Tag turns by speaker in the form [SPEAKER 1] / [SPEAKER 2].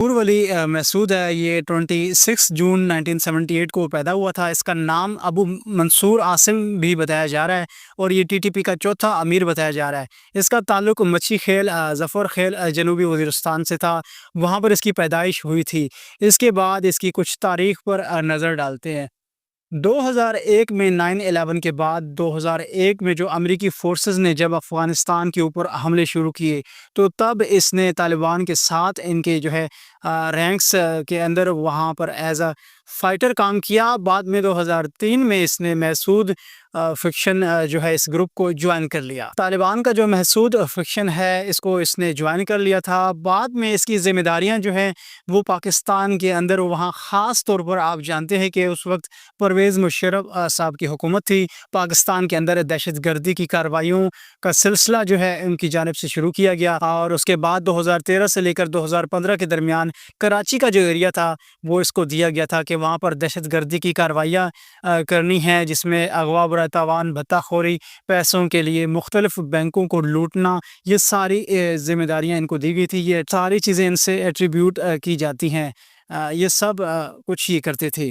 [SPEAKER 1] نور ولی مسعود ہے، یہ 26 جون 1978 کو پیدا ہوا تھا۔ اس کا نام ابو منصور عاصم بھی بتایا جا رہا ہے اور یہ ٹی ٹی پی کا چوتھا امیر بتایا جا رہا ہے۔ اس کا تعلق مچھی خیل ظفر خیل جنوبی وزیرستان سے تھا، وہاں پر اس کی پیدائش ہوئی تھی۔ اس کے بعد اس کی کچھ تاریخ پر نظر ڈالتے ہیں۔ 2001 میں 9/11 کے بعد 2001 میں جو امریکی فورسز نے جب افغانستان کے اوپر حملے شروع کیے تو تب اس نے طالبان کے ساتھ ان کے جو ہے رینکس کے اندر وہاں پر ایز اے فائٹر کام کیا۔ بعد میں 2003 میں اس نے محسود فکشن جو ہے اس گروپ کو جوائن کر لیا۔ طالبان کا جو محسود فکشن ہے اس کو اس نے جوائن کر لیا تھا۔ بعد میں اس کی ذمہ داریاں جو ہیں وہ پاکستان کے اندر وہاں خاص طور پر آپ جانتے ہیں کہ اس وقت پرویز مشرف صاحب کی حکومت تھی۔ پاکستان کے اندر دہشت گردی کی کارروائیوں کا سلسلہ جو ہے ان کی جانب سے شروع کیا گیا اور اس کے بعد 2013 سے لے کر 2015 کے درمیان کراچی کا جو ایریا تھا وہ اس کو دیا گیا تھا کہ وہاں پر دہشت گردی کی کارروائیاں کرنی ہیں، جس میں اغوا برائے تاوان، بھتہ خوری، پیسوں کے لیے مختلف بینکوں کو لوٹنا، یہ ساری ذمہ داریاں ان کو دی گئی تھی۔ یہ ساری چیزیں ان سے ایٹریبیوٹ کی جاتی ہیں، یہ سب کچھ یہ کرتے تھے۔